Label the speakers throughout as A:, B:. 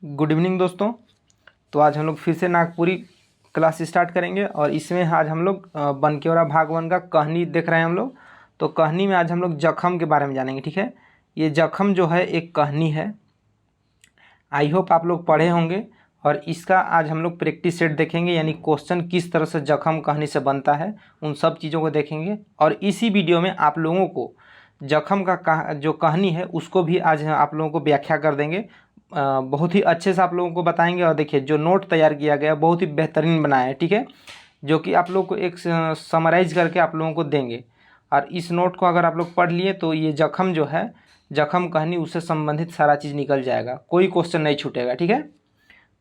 A: Good evening दोस्तों। तो आज हम लोग फिर से नागपुरी क्लास स्टार्ट करेंगे और इसमें आज हम लोग बनकेवरा भाग 1 का कहानी देख रहे हैं हम लोग। तो कहानी में आज हम लोग जख्म के बारे में जानेंगे। ठीक है, ये जख्म जो है एक कहानी है। आई होप आप लोग पढ़े होंगे और इसका आज हम लोग प्रैक्टिस सेट देखेंगे, यानी क्वेश्चन किस तरह से जख्म कहानी से बनता है उन सब चीज़ों को देखेंगे। और इसी वीडियो में आप लोगों को जख्म का जो कहानी है उसको भी आज आप लोगों को व्याख्या कर देंगे। बहुत ही अच्छे से आप लोगों को बताएंगे। और देखिए जो नोट तैयार किया गया बहुत ही बेहतरीन बनाया है, ठीक है, जो कि आप लोग को एक समराइज करके आप लोगों को देंगे। और इस नोट को अगर आप लोग पढ़ लिए तो ये जख्म जो है, जख्म कहानी, उससे संबंधित सारा चीज़ निकल जाएगा, कोई क्वेश्चन नहीं छूटेगा। ठीक है,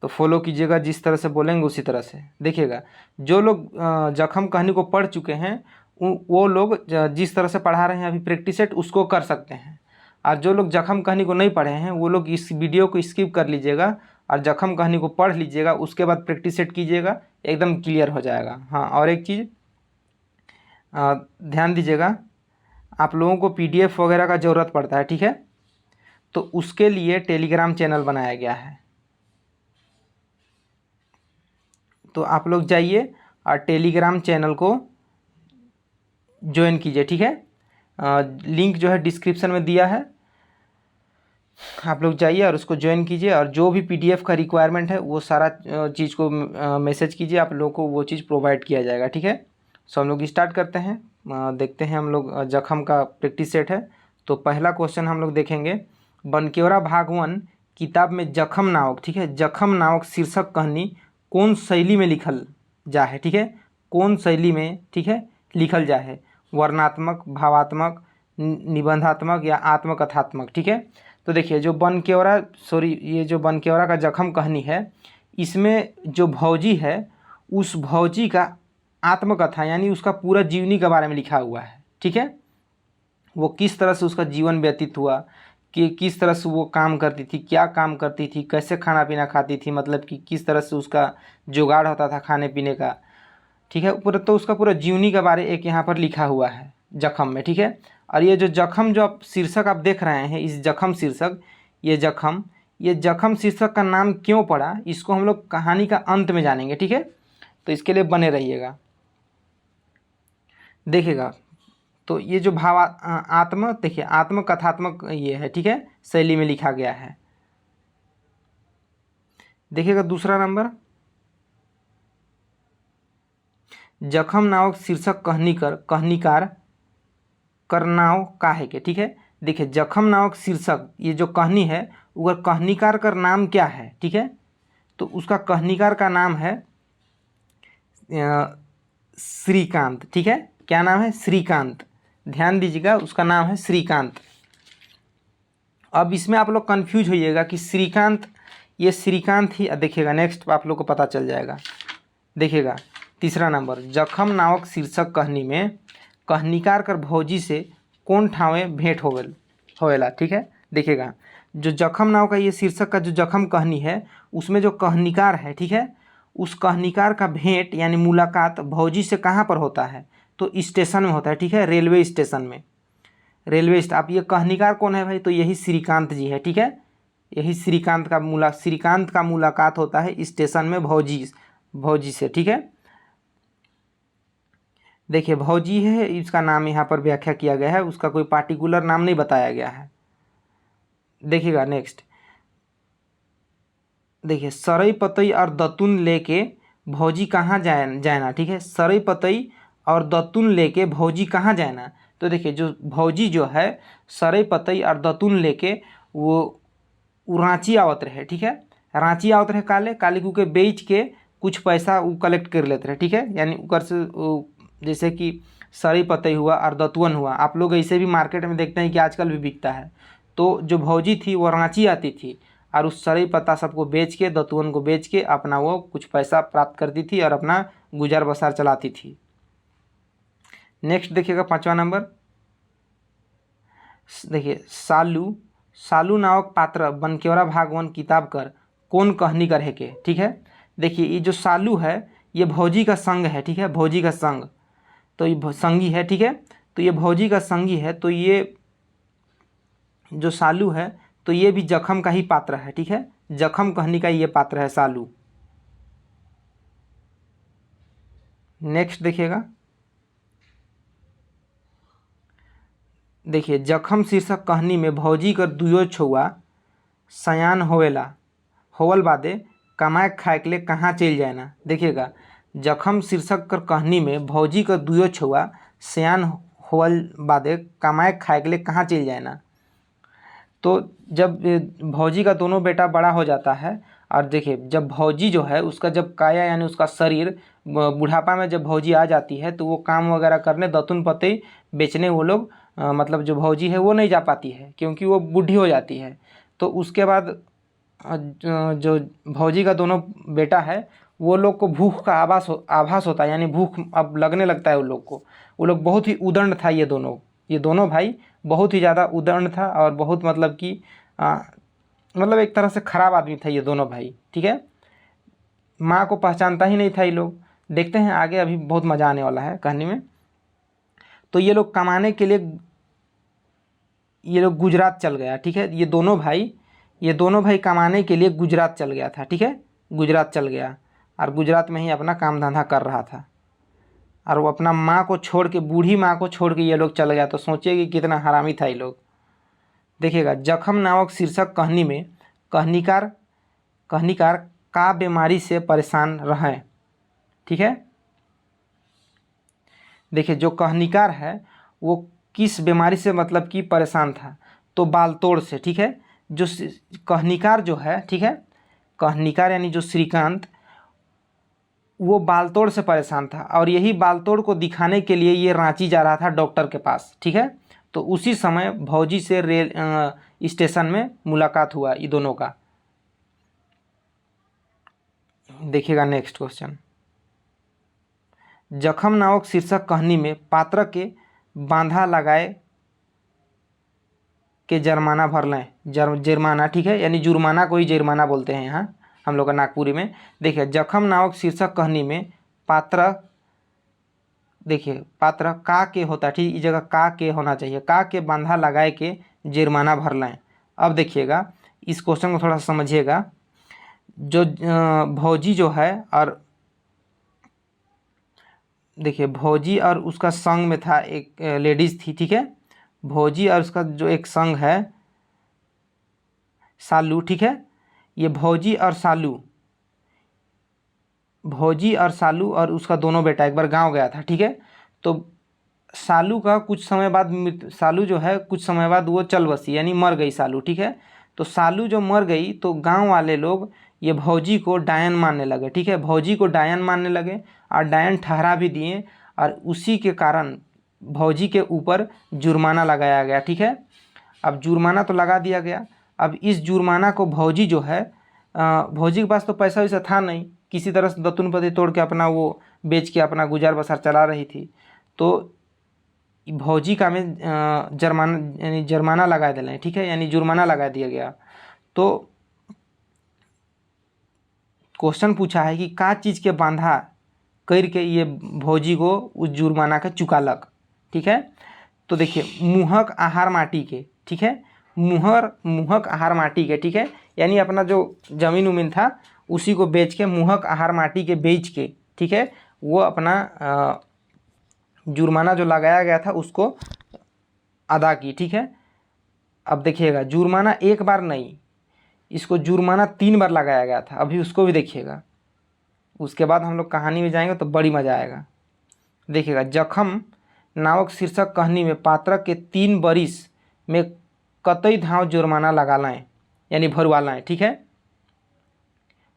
A: तो फॉलो कीजिएगा, जिस तरह से बोलेंगे उसी तरह से देखिएगा। जो लोग जख्म कहानी को पढ़ चुके हैं वो लोग जिस तरह से पढ़ा रहे हैं अभी प्रैक्टिस सेट उसको कर सकते हैं। और जो लोग जख्म कहानी को नहीं पढ़े हैं वो लोग इस वीडियो को स्किप कर लीजिएगा और जख्म कहानी को पढ़ लीजिएगा, उसके बाद प्रैक्टिस सेट कीजिएगा, एकदम क्लियर हो जाएगा। हाँ, और एक चीज़ ध्यान दीजिएगा, आप लोगों को PDF वगैरह का ज़रूरत पड़ता है, ठीक है, तो उसके लिए टेलीग्राम चैनल बनाया गया है। तो आप लोग जाइए और टेलीग्राम चैनल को ज्वाइन कीजिए, ठीक है। लिंक जो है डिस्क्रिप्शन में दिया है, आप लोग जाइए और उसको ज्वाइन कीजिए। और जो भी PDF का रिक्वायरमेंट है वो सारा चीज़ को मैसेज कीजिए, आप लोगों को वो चीज़ प्रोवाइड किया जाएगा, ठीक है। सो हम लोग स्टार्ट करते हैं। देखते हैं हम लोग जख्म का प्रैक्टिस सेट है। तो पहला क्वेश्चन हम लोग देखेंगे, बनकेवरा भाग 1 किताब में जख्म नावक, ठीक है, जख्म नावक शीर्षक कहानी कौन शैली में लिखल जा है, ठीक है, कौन शैली में, ठीक है, लिखल जा है, वर्णनात्मक, भावात्मक, निबंधात्मक या आत्मकथात्मक, ठीक है। तो देखिए जो ये जो बनकेवरा का जख्म कहानी है, इसमें जो भौजी है उस भौजी का आत्मकथा यानी उसका पूरा जीवनी के बारे में लिखा हुआ है, ठीक है। वो किस तरह से उसका जीवन व्यतीत हुआ, कि किस तरह से वो काम करती थी, क्या काम करती थी, कैसे खाना पीना खाती थी, मतलब कि किस तरह से उसका जुगाड़ होता था खाने पीने का, ठीक है, पूरा तो उसका पूरा जीवनी के बारे एक यहाँ पर लिखा हुआ है जख्म में, ठीक है। और ये जो जख्म जो आप शीर्षक आप देख रहे हैं, इस जख्म शीर्षक, ये जख्म शीर्षक का नाम क्यों पड़ा, इसको हम लोग कहानी का अंत में जानेंगे, ठीक है। तो इसके लिए बने रहिएगा, देखिएगा। तो ये जो देखिए आत्मकथात्मक ये है, ठीक है, शैली में लिखा गया है। देखिएगा दूसरा नंबर, जख्म नावक शीर्षक कहानीकार करनाव काहे के, ठीक है। देखिए जख्म नावक शीर्षक ये जो कहानी है वह कहानीकार का नाम क्या है, ठीक है, तो उसका कहानीकार का नाम है श्रीकांत, ठीक है। क्या नाम है? श्रीकांत। ध्यान दीजिएगा, उसका नाम है श्रीकांत। अब इसमें आप लोग कंफ्यूज होइएगा कि श्रीकांत, ये श्रीकांत ही, देखिएगा नेक्स्ट आप लोग को पता चल जाएगा। देखिएगा तीसरा नंबर, जख्म नावक शीर्षक कहानी में कहानीकार कर भौजी से कौन ठावे भेंट होवेला, ठीक है। देखिएगा जो जख्म नाव का ये शीर्षक का जो जख्म कहानी है उसमें जो कहानीकार है, ठीक है, उस कहानीकार का भेंट यानी मुलाकात भौजी से कहाँ पर होता है, तो स्टेशन में होता है, ठीक है, रेलवे स्टेशन में, आप ये कहानीकार कौन है भाई, तो यही श्रीकांत जी है, ठीक है। यही श्रीकांत का मुलाकात होता है स्टेशन में भौजी से, ठीक है। देखिए भौजी है, इसका नाम यहाँ पर व्याख्या किया गया है, उसका कोई पार्टिकुलर नाम नहीं बताया गया है। देखिएगा नेक्स्ट, देखिए सरई पतई और दतुन लेके भौजी कहाँ जाना, ठीक है, सरई पतई और दतुन लेके भौजी कहाँ जाना। तो देखिए जो भौजी जो है सरई पतई और दतुन लेके वो रांची आवत रहे, ठीक है, रांची आवत रहे काले के बेच के कुछ पैसा वो कलेक्ट कर लेते रहे, ठीक है, यानी ऊपर से जैसे कि सरई पतई हुआ और दतुअन हुआ, आप लोग ऐसे भी मार्केट में देखते हैं कि आजकल भी बिकता है। तो जो भौजी थी वो रांची आती थी और उस सरई पत्ता सबको बेच के, दतुअन को बेच के अपना वो कुछ पैसा प्राप्त करती थी और अपना गुजार बसार चलाती थी। नेक्स्ट देखिएगा पांचवा नंबर, देखिए सालू नावक पात्र बनकेवरा भाग 1 किताब कर कौन कहानी कर है के, ठीक है। देखिए ये जो सालू है ये भौजी का संग है, ठीक है, भौजी का संग, तो ये संगी है, ठीक है, तो ये भौजी का संगी है। तो ये जो सालू है तो ये भी जख्म का ही पात्र है, ठीक है, जखम कहानी का ये पात्र है सालू। नेक्स्ट देखिएगा, देखिए जखम शीर्षक कहानी में भौजी कर दुयो छुआ सयान होवेला होवल बादे कमाए खाए के लिए कहाँ चल जाए ना। देखिएगा, जखम शीर्षक कर कहानी में भौजी का दुयो छुआ सयान होवल बादे कमाए खाए के लिए कहाँ चल जाए ना। तो जब भौजी का दोनों बेटा बड़ा हो जाता है, और देखिए जब भौजी जो है उसका जब काया यानी उसका शरीर बुढ़ापा में जब भौजी आ जाती है तो वो काम वगैरह करने दतुन पते बेचने वो लोग मतलब जो भौजी है वो नहीं जा पाती है क्योंकि वो बूढ़ी हो जाती है। तो उसके बाद जो भौजी का दोनों बेटा है वो लोग को भूख का आभास होता है, यानी भूख अब लगने लगता है उन लोग को। वो लोग बहुत ही उदंड था, ये दोनों भाई बहुत ही ज़्यादा उदंड था और बहुत मतलब कि मतलब एक तरह से ख़राब आदमी था ये दोनों भाई। ठीक है, माँ को पहचानता ही नहीं था ये लोग। देखते हैं आगे, अभी बहुत मज़ा आने वाला है कहानी में। तो ये लोग कमाने के लिए ये लोग गुजरात चल गया। ठीक है, ये दोनों भाई कमाने के लिए गुजरात चल गया था। ठीक है, गुजरात चल गया और गुजरात में ही अपना काम धंधा कर रहा था, और वो अपना माँ को छोड़ के, बूढ़ी माँ को छोड़ के ये लोग चल गया। तो सोचिए कि कितना हरामी था ये लोग। देखिएगा, जखम नामक शीर्षक कहानी में कहानीकार का बीमारी से परेशान रहे। ठीक है, देखिए जो कहानीकार है वो किस बीमारी से मतलब कि परेशान था, तो बालतोड़ से। ठीक है, जो कहानीकार जो है, ठीक है, कहानीकार यानी जो श्रीकांत, वो बालतोड़ से परेशान था और यही बालतोड़ को दिखाने के लिए ये रांची जा रहा था डॉक्टर के पास। ठीक है, तो उसी समय भौजी से रेल स्टेशन में मुलाकात हुआ ये दोनों का। देखिएगा नेक्स्ट क्वेश्चन, जखम नामक शीर्षक कहानी में पात्र के बांधा लगाए के जुर्माना भर लें। जुर्माना, ठीक है, यानी जुर्माना को ही जुर्माना बोलते हैं यहाँ हम लोग का नागपुरी में। देखिए जखम नामक शीर्षक कहानी में पात्र, देखिए पात्र का के होता है, ठीक, इस जगह का के होना चाहिए, का के बांधा लगाए के जुर्माना भर लें। अब देखिएगा इस क्वेश्चन को थोड़ा समझिएगा। जो भौजी जो है, और देखिए भौजी और उसका संग में था एक लेडीज़ थी। ठीक है, भौजी और उसका जो एक संग है सालू। ठीक है, ये भौजी और सालू और उसका दोनों बेटा एक बार गांव गया था। ठीक है, तो सालू का कुछ समय बाद सालू जो है कुछ समय बाद वो चल बसी, यानी मर गई सालू। ठीक है, तो सालू जो मर गई तो गांव वाले लोग ये भौजी को डायन मानने लगे। ठीक है, भौजी को डायन मानने लगे और डायन ठहरा भी दिए, और उसी के कारण भौजी के ऊपर जुर्माना लगाया गया। ठीक है, अब जुर्माना तो लगा दिया गया। अब इस जुर्माना को भौजी जो है, भौजी के पास तो पैसा वैसा था नहीं, किसी तरह से दतुन पति तोड़ के अपना वो बेच के अपना गुजार बसर चला रही थी। तो भौजी का में जुर्माना लगा दिया। ठीक है, यानी जुर्माना लगा दिया गया। तो क्वेश्चन पूछा है कि का चीज़ के बांधा करके ये भौजी को उस जुर्माना का चुकालक। ठीक है, तो देखिए मुहक आहार माटी के। ठीक है, मुहक आहार माटी के। ठीक है, यानी अपना जो जमीन उमीन था उसी को बेच के, मुहक आहार माटी के बेच के, ठीक है, वो अपना जुर्माना जो लगाया गया था उसको अदा की। ठीक है, अब देखिएगा जुर्माना एक बार नहीं, इसको जुर्माना 3 बार लगाया गया था। अभी उसको भी देखिएगा, उसके बाद हम लोग कहानी में जाएंगे तो बड़ी मज़ा आएगा। देखिएगा, जखम नामक शीर्षक कहानी में पात्र के 3 बरिस में कतई धाव जुर्माना लगा लाएँ, यानी भरवा लाएँ। ठीक है,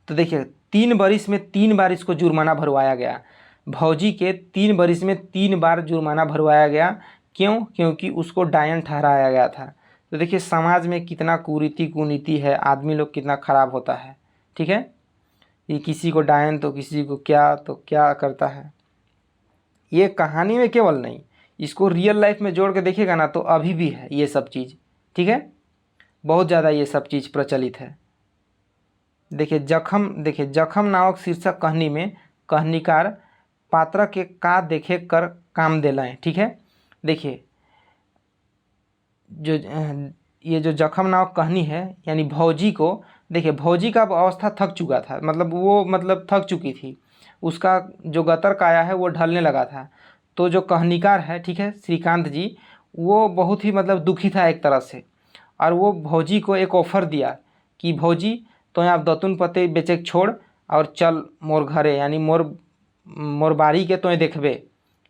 A: तो देखिए 3 बरिस में 3 बार इसको जुर्माना भरवाया गया। भौजी के 3 बरिस में 3 बार जुर्माना भरवाया गया। क्यों? क्योंकि उसको डायन ठहराया गया था। तो देखिए समाज में कितना कुनीति है, आदमी लोग कितना ख़राब होता है। ठीक है, ये किसी को डायन तो किसी को क्या तो क्या करता है। ये कहानी में केवल नहीं, इसको रियल लाइफ में जोड़ के देखिएगा ना तो अभी भी है ये सब चीज़। ठीक है, बहुत ज़्यादा ये सब चीज़ प्रचलित है। देखिए जखम नामक शीर्षक कहानी में कहानीकार पात्र के का देखे कर काम दिलाएं। ठीक है, देखिए जो ये जो जखम नामक कहानी है, यानी भौजी को देखिए भौजी का अवस्था थक चुका था, मतलब वो मतलब थक चुकी थी, उसका जो गतर काया है वो ढलने लगा था। तो जो कहानीकार है, ठीक है, श्रीकांत जी, वो बहुत ही मतलब दुखी था एक तरह से, और वो भौजी को एक ऑफ़र दिया कि भौजी तो आप दतुन पते बेचे छोड़ और चल मोर घरे, यानी मोर बाड़ी के तो देखबे,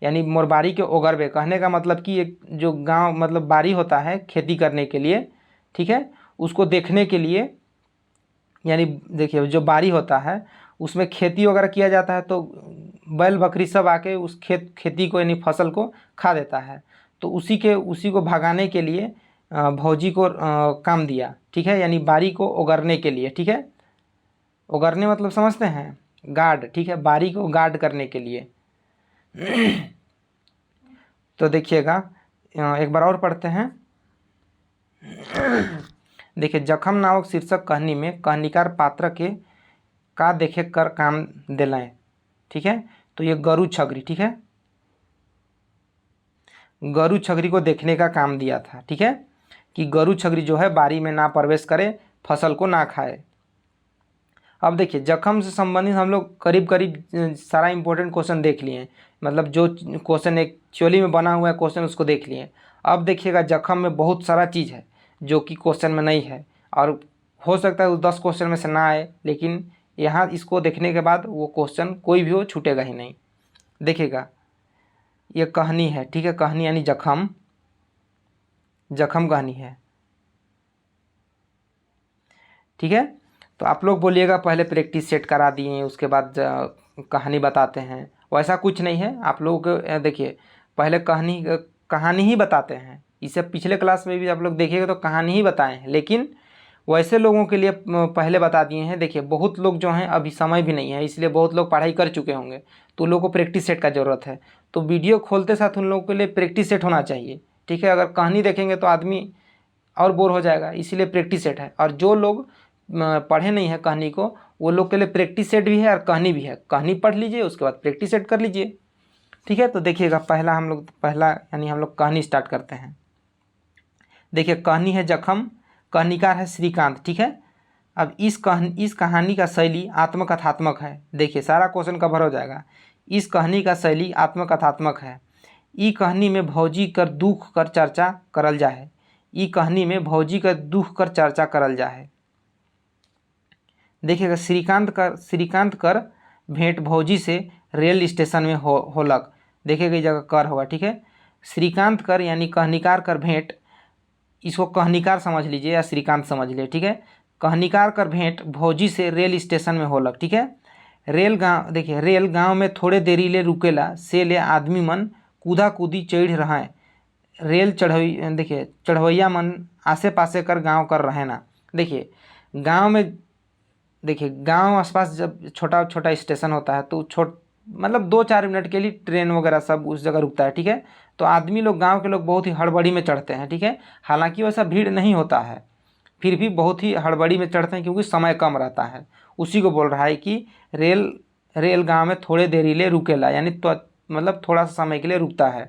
A: यानी मोर बाड़ी के ओगरबे। कहने का मतलब कि एक जो गांव मतलब बाड़ी होता है खेती करने के लिए, ठीक है, उसको देखने के लिए, यानी देखिए जो बाड़ी होता है उसमें खेती वगैरह किया जाता है, तो बैल बकरी सब आके उस खेती को यानी फसल को खा देता है। तो उसी को भगाने के लिए भौजी को काम दिया, ठीक है, यानी बाड़ी को उगरने के लिए, ठीक है। उगरने मतलब समझते हैं, गार्ड, ठीक है, बाड़ी को गार्ड करने के लिए। तो देखिएगा एक बार और पढ़ते हैं। देखिए जखम नामक शीर्षक कहानी में कहानीकार पात्र के का देखे कर काम दिलाएं, ठीक है। तो ये गरु छगरी, ठीक है, गरु छगरी को देखने का काम दिया था, ठीक है, कि गरु छगरी जो है बाड़ी में ना प्रवेश करे, फसल को ना खाए। अब देखिए जख्म से संबंधित हम लोग करीब करीब सारा इंपॉर्टेंट क्वेश्चन देख लिए, मतलब जो क्वेश्चन एक चोली में बना हुआ है क्वेश्चन उसको देख लिए। अब देखिएगा जख्म में बहुत सारा चीज़ है जो कि क्वेश्चन में नहीं है, और हो सकता है उस 10 क्वेश्चन में से ना आए, लेकिन यहाँ इसको देखने के बाद वो क्वेश्चन कोई भी हो छूटेगा ही नहीं। देखिएगा ये कहानी है, ठीक है, कहानी यानी जख्म, जख्म कहानी है, ठीक है। तो आप लोग बोलिएगा पहले प्रैक्टिस सेट करा दिए उसके बाद कहानी बताते हैं, वैसा कुछ नहीं है। आप लोग देखिए पहले कहानी ही बताते हैं, इसे पिछले क्लास में भी आप लोग देखिएगा तो कहानी ही बताए हैं, लेकिन वैसे लोगों के लिए पहले बता दिए हैं। देखिए बहुत लोग जो हैं अभी समय भी नहीं है, इसलिए बहुत लोग पढ़ाई कर चुके होंगे, तो लोगों को प्रैक्टिस सेट का ज़रूरत है। तो वीडियो खोलते साथ उन लोगों के लिए प्रैक्टिस सेट होना चाहिए, ठीक है। अगर कहानी देखेंगे तो आदमी और बोर हो जाएगा, इसीलिए प्रैक्टिस सेट है। और जो लोग पढ़े नहीं है कहानी को, वो लोग के लिए प्रैक्टिस सेट भी है और कहानी भी है। कहानी पढ़ लीजिए उसके बाद प्रैक्टिस सेट कर लीजिए, ठीक है। तो देखिएगा पहला यानी हम लोग कहानी स्टार्ट करते हैं। देखिए कहानी है जख्म, कहानीकार है श्रीकांत, ठीक है। अब इस कहानी का शैली आत्मकथात्मक है। देखिए सारा क्वेश्चन कवर हो जाएगा। इस कहानी का शैली आत्मकथात्मक है। ई कहानी में भौजी कर दुख कर चर्चा करल जाए, ई कहानी में भौजी कर दुख कर चर्चा करल जाए। देखिएगा श्रीकांत कर भेंट भौजी से रेल स्टेशन में होलक। देखिएगा इस जगह कर होगा, ठीक है। श्रीकांत कर यानी कहानीकार कर भेंट, इसको कहानीकार समझ लीजिए या श्रीकांत समझ लीजिए, ठीक है। कहानीकार कर भेंट भौजी से रेल स्टेशन में होलक, ठीक है। देखिए रेल गांव में थोड़े देरी ले रुकेला, से ले आदमी मन कूदा कूदी चढ़ रहा है। रेल देखिए चढ़वैया मन आसे पासे कर गांव कर रहे ना। देखिए गांव में, देखिए गांव आसपास जब छोटा छोटा स्टेशन होता है तो मतलब 2-4 मिनट के लिए ट्रेन वगैरह सब उस जगह रुकता है, ठीक है। तो आदमी लोग, गांव के लोग बहुत ही हड़बड़ी में चढ़ते हैं, ठीक है। हालांकि वैसा भीड़ नहीं होता है, फिर भी बहुत ही हड़बड़ी में चढ़ते हैं क्योंकि समय कम रहता है। उसी को बोल रहा है कि रेल गाँव में थोड़े देरी ले रुकेला, यानी तो मतलब थोड़ा सा समय के लिए रुकता है।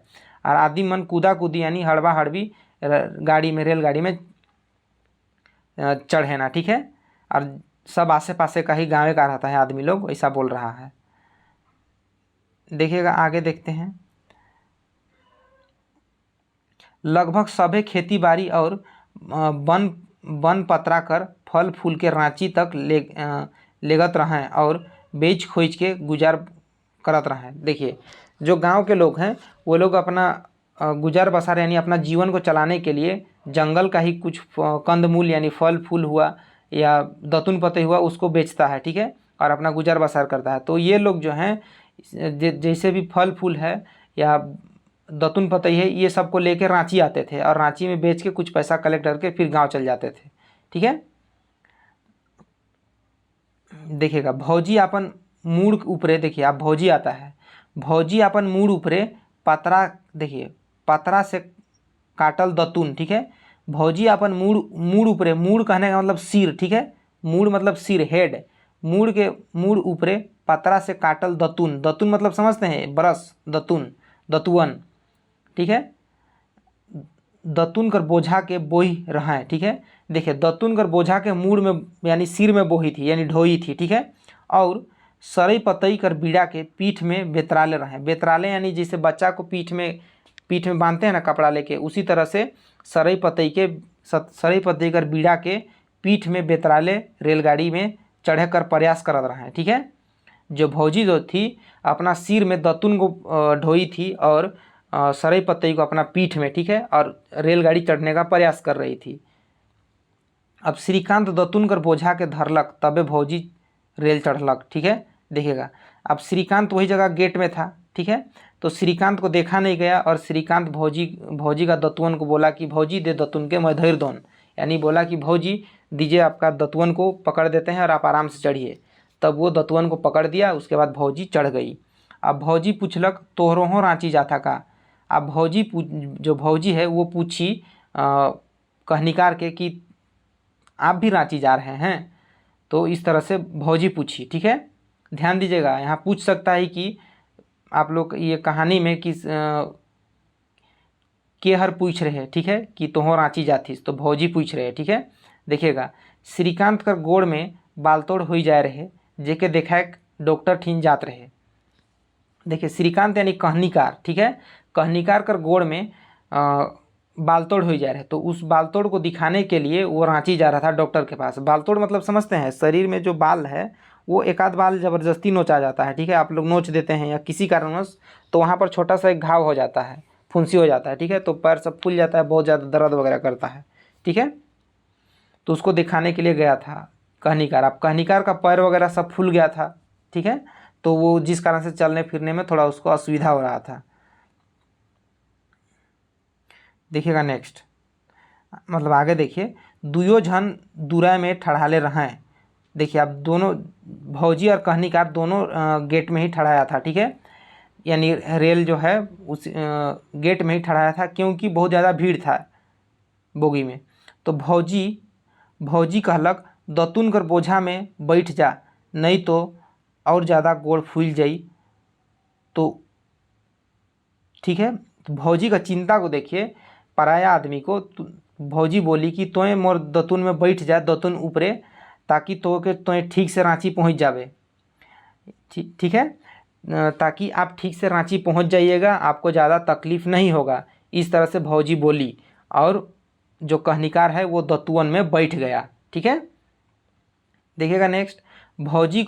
A: और आदमी मन कूदा कूदी यानी हड़बा हड़बी रेलगाड़ी में चढ़े ना, ठीक है। और सब आसे पासे का ही गाँव का रहता है आदमी लोग, ऐसा बोल रहा है। देखिएगा आगे देखते हैं। लगभग सभी खेती बाड़ी और वन पतरा कर फल फूल के रांची तक लेगत रहें और बेच खोज के गुजार करत रहें। देखिए जो गांव के लोग हैं वो लोग अपना गुजार बसार यानी अपना जीवन को चलाने के लिए जंगल का ही कुछ कंदमूल यानी फल फूल हुआ या दतुन पते हुआ उसको बेचता है, ठीक है, और अपना गुजार बसार करता है। तो ये लोग जो हैं जैसे भी फल फूल है या दतुन पतई है, ये सब को लेकर रांची आते थे और रांची में बेच के कुछ पैसा कलेक्ट करके फिर गांव चल जाते थे, ठीक है। देखिएगा भौजी अपन मूड ऊपरे, देखिए आप भौजी आता है, भौजी अपन मूड ऊपरे पतरा, देखिए पतरा से काटल दतुन, ठीक है। भौजी अपन मूड ऊपरे, मूड कहने का मतलब सिर, ठीक है, मूड मतलब सिर, हेड, मूड ऊपरे पतरा से काटल दतुन, दतुन मतलब समझते हैं ब्रश, दतुअन, ठीक है। दतुन कर बोझा के बोही रहा है, ठीक है। देखिए दतुन कर बोझा के मूड में यानी सिर में बोही थी यानी ढोई थी, ठीक है। और सरई पतई कर बीड़ा के पीठ में बेतराले रहे। बेतराले यानी जैसे बच्चा को पीठ में बांधते हैं ना कपड़ा लेके, उसी तरह से सरई पतई कर बीड़ा के पीठ में बेतराले रेलगाड़ी में चढ़े कर प्रयास करत रहे, ठीक है। जो भौजी जो थी अपना सिर में दतुन को ढोई थी और सरई पतई को अपना पीठ में, ठीक है, और रेलगाड़ी चढ़ने का प्रयास कर रही थी। अब श्रीकांत दतुन कर बोझा के धरलक तबे भौजी रेल चढ़लक, ठीक है। देखिएगा अब श्रीकांत वही जगह गेट में था, ठीक है, तो श्रीकांत को देखा नहीं गया और श्रीकांत भौजी का दतुअन को बोला कि भौजी दे दतुन के मैं धैर्य दोन, यानी बोला कि भौजी दीजिए आपका दतुअन को पकड़ देते हैं और आप आराम से चढ़िए। तब वो दतुअन को पकड़ दिया, उसके बाद भौजी चढ़ गई। अब भौजी पूछलक तोहरों रांची जाता का। अब जो भौजी है वो पूछी कहनिकार के कि आप भी रांची जा रहे हैं, तो इस तरह से भौजी पूछी, ठीक है। ध्यान दीजिएगा यहाँ पूछ सकता है कि आप लोग ये कहानी में किस के हर पूछ रहे हैं, ठीक है, कि तोह रांची जातीस, तो भौजी पूछ रहे हैं, ठीक है। देखिएगा श्रीकांत कर गोड़ में बालतोड़ हो जा रहे जेके देखा डॉक्टर ठीन जात रहे। देखिए श्रीकांत यानी कहनिकार, ठीक है, कहनिकार कर गोड़ में बालतोड़ हो जा रहे, तो उस बालतोड़ को दिखाने के लिए वो रांची जा रहा था डॉक्टर के पास। बालतोड़ मतलब समझते हैं, शरीर में जो बाल है वो एक आध बाल ज़बरदस्ती नोचा जाता है, ठीक है, आप लोग नोच देते हैं या किसी कारणवश, तो वहाँ पर छोटा सा एक घाव हो जाता है, फुंसी हो जाता है, ठीक है, तो पैर सब फूल जाता है, बहुत ज़्यादा दर्द वगैरह करता है, ठीक है। तो उसको दिखाने के लिए गया था कहनिकार। अब कहनिकार का पैर वगैरह सब फूल गया था, ठीक है, तो वो जिस कारण से चलने फिरने में थोड़ा उसको असुविधा हो रहा था। देखिएगा नेक्स्ट, मतलब आगे देखिए, दुयो झन दूरा में ठड़ाले रहें। देखिए अब दोनों भौजी और कहनिकार दोनों गेट में ही ठड़ाया था, ठीक है, यानी रेल जो है उस गेट में ही ठड़ाया था क्योंकि बहुत ज़्यादा भीड़ था बोगी में। तो भौजी कहलक दतुन कर बोझा में बैठ जा, नहीं तो और ज़्यादा गोड़ फूल जाई। तो ठीक है, तो भौजी का चिंता को देखिए, पराया आदमी को भौजी बोली कि तोय मोर दतुन में बैठ जा, दतुन ऊपरे, ताकि तोय ठीक से रांची पहुंच जावे, ठीक है, ताकि आप ठीक से रांची पहुंच जाइएगा, आपको ज़्यादा तकलीफ़ नहीं होगा। इस तरह से भौजी बोली और जो कहनिकार है वो दतुअन में बैठ गया, ठीक है। देखिएगा नेक्स्ट, भौजी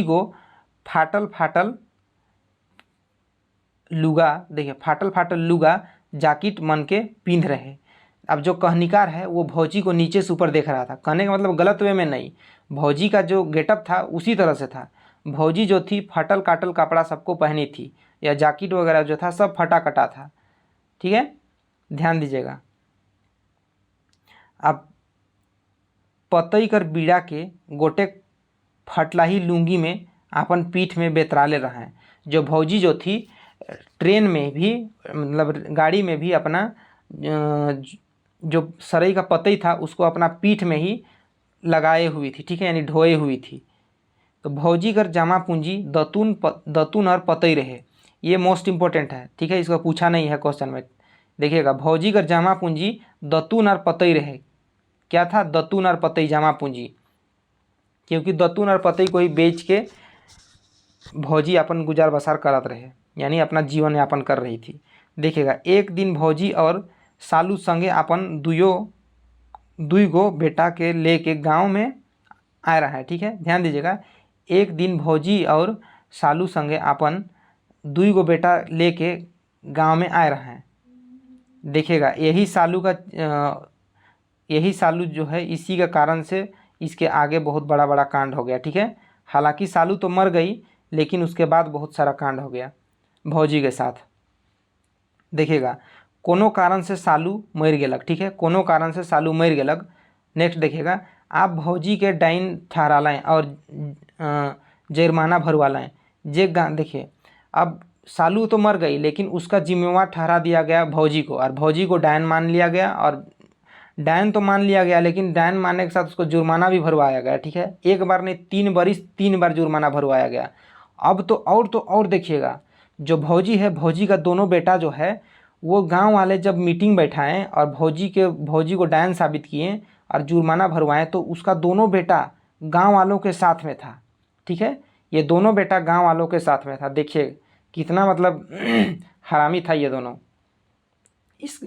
A: को फाटल फाटल लुगा, देखिए फाटल फाटल लुगा जाकिट मन के पिंध रहे। अब जो कहनिकार है वो भौजी को नीचे से ऊपर देख रहा था, कहने का मतलब गलत वे में नहीं, भौजी का जो गेटअप था उसी तरह से था। भौजी जो थी फटल काटल कपड़ा सबको पहनी थी, या जैकेट वगैरह जो था सब फटा कटा था, ठीक है, ध्यान दीजिएगा। अब पतई कर बीड़ा के गोटे फटलाही लुंगी में अपन पीठ में बेतराले रहे। जो भौजी जो थी ट्रेन में भी मतलब गाड़ी में भी अपना जो सरई का पतई था उसको अपना पीठ में ही लगाए हुई थी, ठीक है, यानी ढोए हुई थी। तो भौजी कर जमा पूंजी दतुन और पतई रहे, ये मोस्ट इम्पोर्टेंट है, ठीक है, इसको पूछा नहीं है क्वेश्चन में। देखिएगा भौजी कर जमा पूंजी दतुन और पतई रहे, क्या था, दतुन और पतई जमा पूंजी, क्योंकि दतुन और पतई को ही बेच के भौजी अपन गुजार बसार करत रहे, यानी अपना जीवन यापन कर रही थी। देखिएगा एक दिन भौजी और सालू संगे अपन दुई गो बेटा के लेके गांव में आ रहा है, ठीक है, ध्यान दीजिएगा। एक दिन भौजी और सालू संगे अपन दुई गो बेटा लेके गांव में आ रहा है। देखिएगा यही सालू जो है इसी के कारण से इसके आगे बहुत बड़ा बड़ा कांड हो गया, ठीक है। हालांकि सालू तो मर गई, लेकिन उसके बाद बहुत सारा कांड हो गया भौजी के साथ। देखिएगा कोनो कारण से सालू मर गेलक, ठीक है, कोनो कारण से सालू मर गेलक। नेक्स्ट देखिएगा, आप भौजी के डाइन ठहरालें और जुर्माना भरवालें। देखिए अब सालू तो मर गई, लेकिन उसका जिम्मेवार ठहरा दिया गया भौजी को, और भौजी को डायन मान लिया गया, और डायन तो मान लिया गया, लेकिन डायन मानने के साथ उसको जुर्माना भी भरवाया गया, ठीक है, एक बार नहीं 3 बार जुर्माना भरवाया गया। अब तो और देखिएगा, जो भौजी है, भौजी का दोनों बेटा जो है वो गांव वाले जब मीटिंग बैठाएं और भौजी को डायन साबित किए और जुर्माना भरवाएं, तो उसका दोनों बेटा गांव वालों के साथ में था। ठीक है, ये दोनों बेटा गांव वालों के साथ में था। देखिए कितना मतलब हरामी था ये दोनों। इस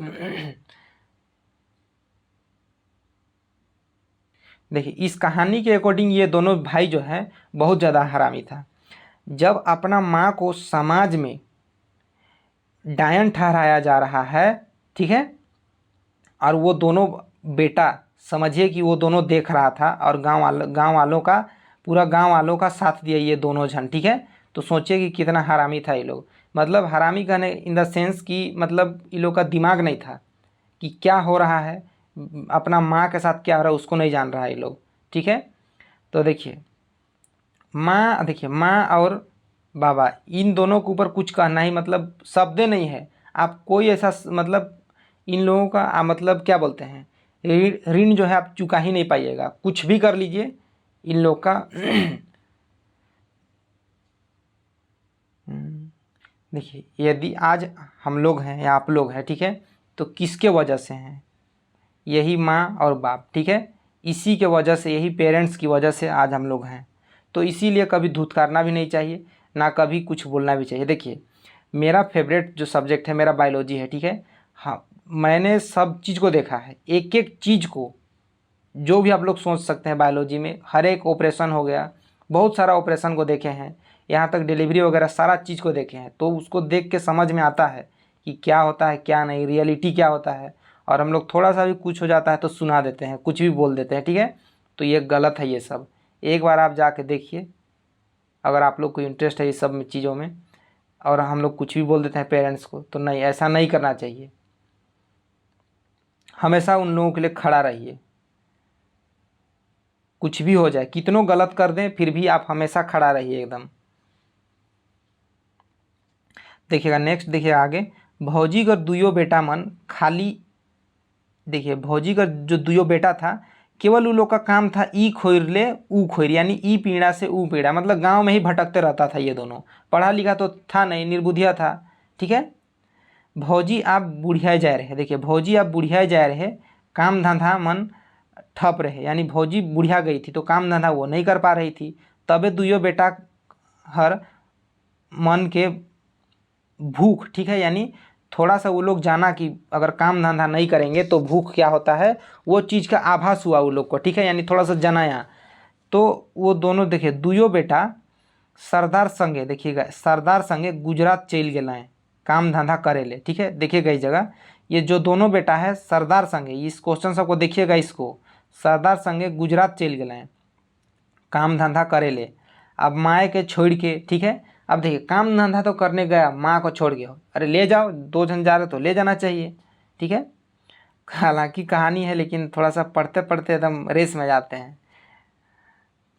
A: देखिए इस कहानी के अकॉर्डिंग ये दोनों भाई जो है बहुत ज़्यादा हरामी था। जब अपना माँ को समाज में डायन ठहराया जा रहा है, ठीक है, और वो दोनों बेटा, समझिए कि वो दोनों देख रहा था और गांव वालों का, पूरा गांव वालों का साथ दिया ये दोनों जन। ठीक है, तो सोचिए कि कितना हरामी था ये लोग। मतलब हरामी कहने इन द सेंस कि मतलब ये लोग का दिमाग नहीं था कि क्या हो रहा है, अपना माँ के साथ क्या हो रहा है उसको नहीं जान रहा है ये लोग। ठीक है, तो देखिए माँ और बाबा इन दोनों के ऊपर कुछ कहना ही मतलब शब्द नहीं है। आप कोई ऐसा मतलब इन लोगों का मतलब क्या बोलते हैं, ऋण जो है आप चुका ही नहीं पाइएगा, कुछ भी कर लीजिए इन लोग का। देखिए यदि आज हम लोग हैं या आप लोग हैं, ठीक है, तो किसके वजह से हैं, यही माँ और बाप। ठीक है, इसी के वजह से, यही पेरेंट्स की वजह से आज हम लोग हैं। तो इसीलिए कभी धुतकारना भी नहीं चाहिए, ना कभी कुछ बोलना भी चाहिए। देखिए मेरा फेवरेट जो सब्जेक्ट है मेरा बायोलॉजी है। ठीक है, हाँ मैंने सब चीज़ को देखा है, एक एक चीज़ को, जो भी आप लोग सोच सकते हैं बायोलॉजी में, हर एक ऑपरेशन हो गया, बहुत सारा ऑपरेशन को देखे हैं, यहाँ तक डिलीवरी वगैरह सारा चीज़ को देखे हैं। तो उसको देख के समझ में आता है कि क्या होता है क्या नहीं, रियलिटी क्या होता है। और हम लोग थोड़ा सा भी कुछ हो जाता है तो सुना देते हैं, कुछ भी बोल देते हैं। ठीक है, तो ये गलत है ये सब। एक बार आप जाके देखिए, अगर आप लोग को इंटरेस्ट है इस सब चीज़ों में, और हम लोग कुछ भी बोल देते हैं पेरेंट्स को, तो नहीं, ऐसा नहीं करना चाहिए। हमेशा उन लोगों के लिए खड़ा रहिए, कुछ भी हो जाए, कितनों गलत कर दें फिर भी आप हमेशा खड़ा रहिए एकदम। देखिएगा नेक्स्ट, देखिए आगे, भौजी का दुयो बेटा मन खाली। देखिए भौजी का जो दुयो बेटा था, केवल उन लोग का काम था ई खोर ले ऊ खोर, यानी ई पीढ़ा से ऊ पीढ़ा, मतलब गांव में ही भटकते रहता था ये दोनों। पढ़ा लिखा तो था नहीं, निर्बुद्धिया था। ठीक है, भौजी आप बुढ़िया जा रहे, देखिए भौजी आप बुढ़िया जा रहे, काम धंधा मन ठप रहे, यानी भौजी बुढ़िया गई थी तो काम धंधा वो नहीं कर पा रही थी। तबे दुयो बेटा हर मन के भूख। ठीक है, यानी थोड़ा सा वो लोग जाना कि अगर काम धंधा नहीं करेंगे तो भूख क्या होता है, वो चीज़ का आभास हुआ वो लोग को। ठीक है, यानी थोड़ा सा जनाया। तो वो दोनों देखिए दुयो बेटा सरदार संगे, देखिएगा सरदार संगे गुजरात चल गए काम धंधा करे ले। ठीक है, देखिएगा इस जगह ये जो दोनों बेटा है सरदार संगे, इस क्वेश्चन सबको देखिएगा, इसको सरदार संगे गुजरात चल गए काम धंधा करे ले। अब माए के छोड़ के, ठीक है, अब देखिए काम धंधा तो करने गया, माँ को छोड़ गया, अरे ले जाओ, दो जन जा रहे तो ले जाना चाहिए। ठीक है, हालांकि कहानी है लेकिन थोड़ा सा पढ़ते पढ़ते एकदम रेस में जाते हैं,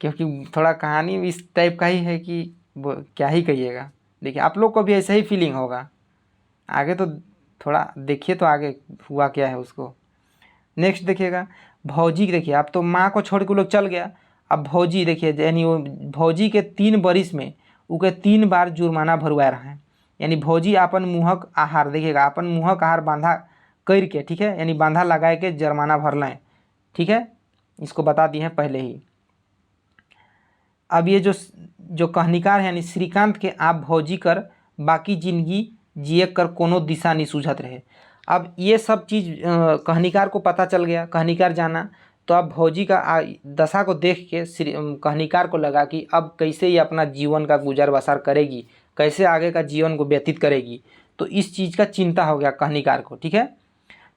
A: क्योंकि थोड़ा कहानी इस टाइप का ही है कि वो क्या ही कहिएगा। देखिए आप लोग को भी ऐसा ही फीलिंग होगा। आगे तो थोड़ा देखिए, तो आगे हुआ क्या है उसको। नेक्स्ट देखिएगा भौजी, देखिए अब तो माँ को छोड़ के वो लोग चल गया। अब भौजी देखिए, यानी वो भौजी के 3 बरिस में उके 3 बार जुर्माना भरवा रहा है। यानी भौजी अपन मुँहक आहार, देखिएगा अपन मुँहक आहार बांधा करके, ठीक है, यानी बांधा लगा के जुर्माना भर लें। ठीक है, इसको बता दिए हैं पहले ही। अब ये जो कहानीकार है यानी श्रीकांत के आप भौजी कर बाकी जिंदगी जिए कर कोनो दिशा नहीं सूझत रहे। अब ये सब चीज़ कहानीकार को पता चल गया, कहानीकार जाना, तो अब भौजी का दशा को देख के कहानीकार को लगा कि अब कैसे ये अपना जीवन का गुजर बसर करेगी, कैसे आगे का जीवन को व्यतीत करेगी। तो इस चीज़ का चिंता हो गया कहानीकार को। ठीक है,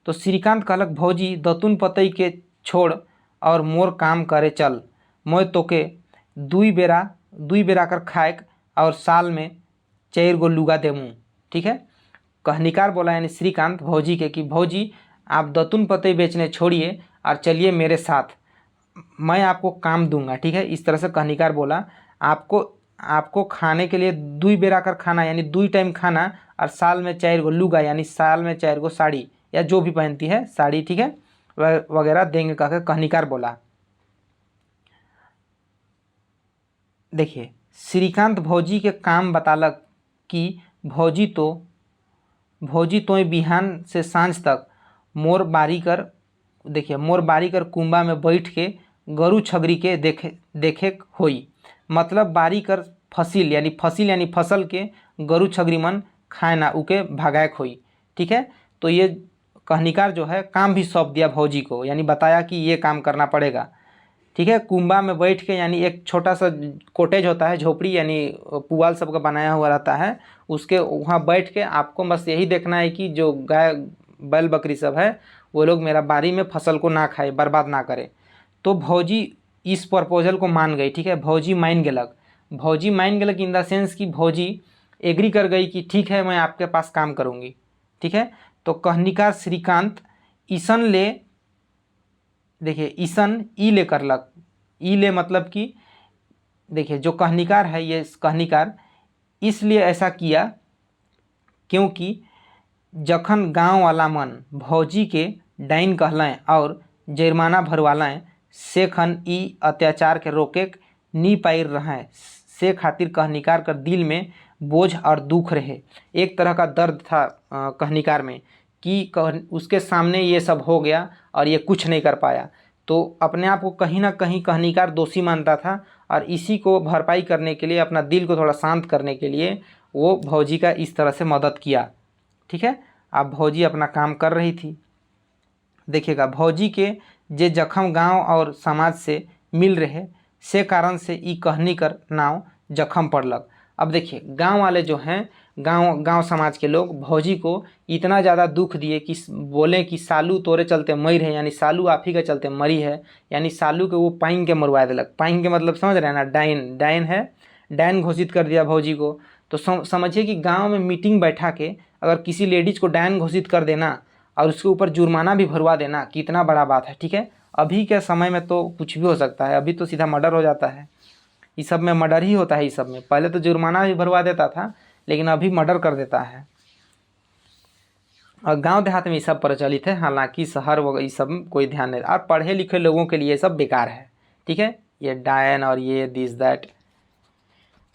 A: तो श्रीकांत कहलक भौजी दतुन पतई के छोड़ और मोर काम करे चल, मैं तोके दुई बेरा कर खाएक और साल में 4 गो लुगा देमू। ठीक है, कहानीकार बोला यानी श्रीकांत भौजी के कि भौजी आप दतुन पतई बेचने छोड़िए और चलिए मेरे साथ, मैं आपको काम दूंगा। ठीक है, इस तरह से कहानीकार बोला। आपको खाने के लिए 2 बेरा कर खाना, यानी 2 टाइम खाना, और साल में 4 गो लुगा, यानी साल में 4 गो साड़ी, या जो भी पहनती है साड़ी, ठीक है, वगैरह देंगे कहकर कहानीकार बोला। देखिए श्रीकांत भौजी के काम बतालक कि भौजी तो भौजी तोय बिहान से सांझ तक मोर बारी कर, देखिए मोर बारी कर कुंबा में बैठ के गरु छगरी के देखे होई। मतलब बारी कर फसिल यानी फसल के गरु छगरी मन खाए ना उके भगाए होई। ठीक है, तो ये कहानीकार जो है काम भी सौंप दिया भौजी को, यानी बताया कि ये काम करना पड़ेगा। ठीक है, कुंबा में बैठ के यानी एक छोटा सा कॉटेज होता है, झोपड़ी यानी पुआल सबका बनाया हुआ रहता है, उसके वहाँ बैठ के आपको बस यही देखना है कि जो गाय बैल बकरी सब है वो लोग मेरा बारी में फसल को ना खाए, बर्बाद ना करे। तो भौजी इस प्रपोजल को मान गई। ठीक है, भौजी मान गेलक इन द सेंस कि भौजी एग्री कर गई कि ठीक है मैं आपके पास काम करूँगी। ठीक है, तो कहानीकार श्रीकांत ईसन ले, देखिए ईसन ई ले करलक, ई ले मतलब कि देखिए जो कहानीकार है ये कहानीकार इसलिए ऐसा किया क्योंकि जखन गांव वाला मन भौजी के डाइन कहलें और जुर्माना भरवालें से खन ई अत्याचार के रोके नी पाइर रहें, से खातिर कहानीकार का दिल में बोझ और दुख रहे। एक तरह का दर्द था कहानीकार में कि उसके सामने ये सब हो गया और ये कुछ नहीं कर पाया, तो अपने आप को कहीं ना कहीं कहानीकार दोषी मानता था और इसी को भरपाई करने के लिए, अपना दिल को थोड़ा शांत करने के लिए वो भौजी का इस तरह से मदद किया। ठीक है, अब भौजी अपना काम कर रही थी। देखिएगा भौजी के जे जखम गांव और समाज से मिल रहे से कारण से ई कहानी कर नाव जखम पड़लक। अब देखिए गांव वाले जो हैं, गांव समाज के लोग भौजी को इतना ज़्यादा दुख दिए कि बोले कि सालू तोरे चलते मरी है, यानी सालू आप ही के चलते मरी है, यानी सालू के वो पाइन के मरवा दिलक। पाइन के मतलब समझ रहे हैं ना, डाइन है, डाइन घोषित कर दिया भौजी को। तो समझिए कि गांव में मीटिंग बैठा के अगर किसी लेडीज़ को डाइन घोषित कर देना और उसके ऊपर जुर्माना भी भरवा देना कितना बड़ा बात है। ठीक है, अभी के समय में तो कुछ भी हो सकता है, अभी तो सीधा मर्डर हो जाता है, इस सब में मर्डर ही होता है। इस सब में पहले तो जुर्माना भी भरवा देता था, लेकिन अभी मर्डर कर देता है। और गांव देहात में ये सब प्रचलित है, हालांकि शहर वगैरह ये सब में कोई ध्यान नहीं। और पढ़े लिखे लोगों के लिए ये सब बेकार है। ठीक है, ये डायन और ये दिस दैट।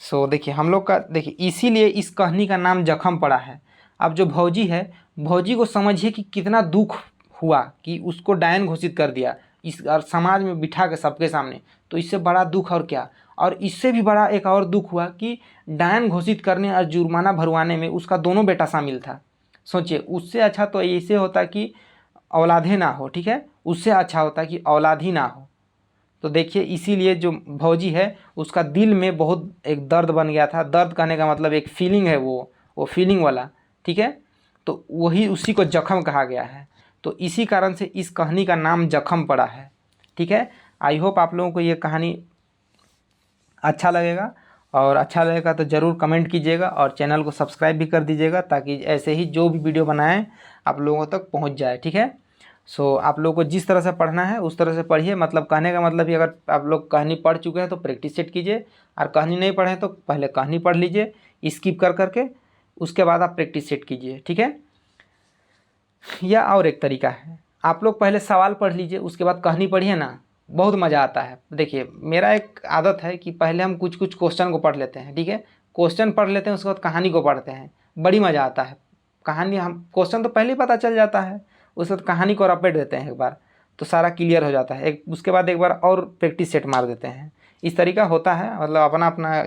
A: सो देखिए हम लोग का, देखिए इसीलिए इस कहानी का नाम जख्म पड़ा है। अब जो भौजी है, भौजी को समझिए कि कितना दुख हुआ कि उसको डायन घोषित कर दिया इस और समाज में बिठा के सबके सामने, तो इससे बड़ा दुख और क्या। और इससे भी बड़ा एक और दुख हुआ कि डायन घोषित करने और जुर्माना भरवाने में उसका दोनों बेटा शामिल था। सोचिए, उससे अच्छा तो ऐसे होता कि औलादे ना हो। ठीक है, उससे अच्छा होता कि औलाद ही ना हो। तो देखिए इसीलिए जो भौजी है उसका दिल में बहुत एक दर्द बन गया था। दर्द कहने का मतलब एक फीलिंग है, वो फीलिंग वाला। ठीक है, तो वही उसी को जख्म कहा गया है। तो इसी कारण से इस कहानी का नाम जख्म पड़ा है। ठीक है, आई होप आप लोगों को ये कहानी अच्छा लगेगा, और अच्छा लगेगा तो ज़रूर कमेंट कीजिएगा और चैनल को सब्सक्राइब भी कर दीजिएगा ताकि ऐसे ही जो भी वीडियो बनाएं आप लोगों तक पहुंच जाए। ठीक है, सो आप लोगों को जिस तरह से पढ़ना है उस तरह से पढ़िए। मतलब कहने का मतलब कि अगर आप लोग कहानी पढ़ चुके हैं तो प्रैक्टिस सेट कीजिए, और कहानी नहीं पढ़े तो पहले कहानी पढ़ लीजिए स्किप कर करके, उसके बाद आप प्रैक्टिस सेट कीजिए। ठीक है, या और एक तरीका है, आप लोग पहले सवाल पढ़ लीजिए उसके बाद कहानी पढ़िए ना, बहुत मज़ा आता है। देखिए मेरा एक आदत है कि पहले हम कुछ क्वेश्चन को पढ़ लेते हैं। ठीक है, क्वेश्चन पढ़ लेते हैं उसके बाद कहानी को पढ़ते हैं, बड़ी मज़ा आता है। कहानी हम क्वेश्चन तो पहले ही पता चल जाता है, उसके बाद कहानी को रपेट देते हैं एक बार तो सारा क्लियर हो जाता है। एक उसके बाद एक बार और प्रैक्टिस सेट मार देते हैं। इस तरीका होता है, मतलब अपना अपना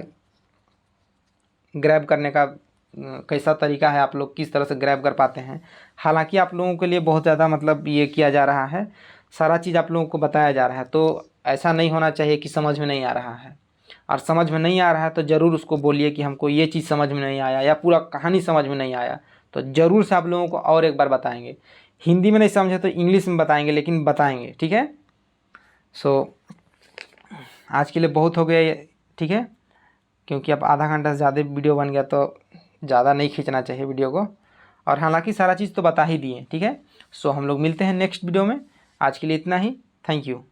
A: ग्रैब करने का कैसा तरीका है, आप लोग किस तरह से ग्रैब कर पाते हैं। हालांकि आप लोगों के लिए बहुत ज़्यादा मतलब ये किया जा रहा है, सारा चीज़ आप लोगों को बताया जा रहा है, तो ऐसा नहीं होना चाहिए कि समझ में नहीं आ रहा है। और समझ में नहीं आ रहा है तो ज़रूर उसको बोलिए कि हमको ये चीज़ समझ में नहीं आया, या पूरा कहानी समझ में नहीं आया, तो ज़रूर से आप लोगों को और एक बार बताएंगे। हिंदी में नहीं समझे तो इंग्लिश में बताएंगे, लेकिन बताएंगे। ठीक है, सो आज के लिए बहुत हो गया। ठीक है, क्योंकि अब आधा घंटा से ज़्यादा वीडियो बन गया तो ज़्यादा नहीं खींचना चाहिए वीडियो को, और हालांकि सारा चीज़ तो बता ही दिए। ठीक है, सो हम लोग मिलते हैं नेक्स्ट वीडियो में। आज के लिए इतना ही, थैंक यू।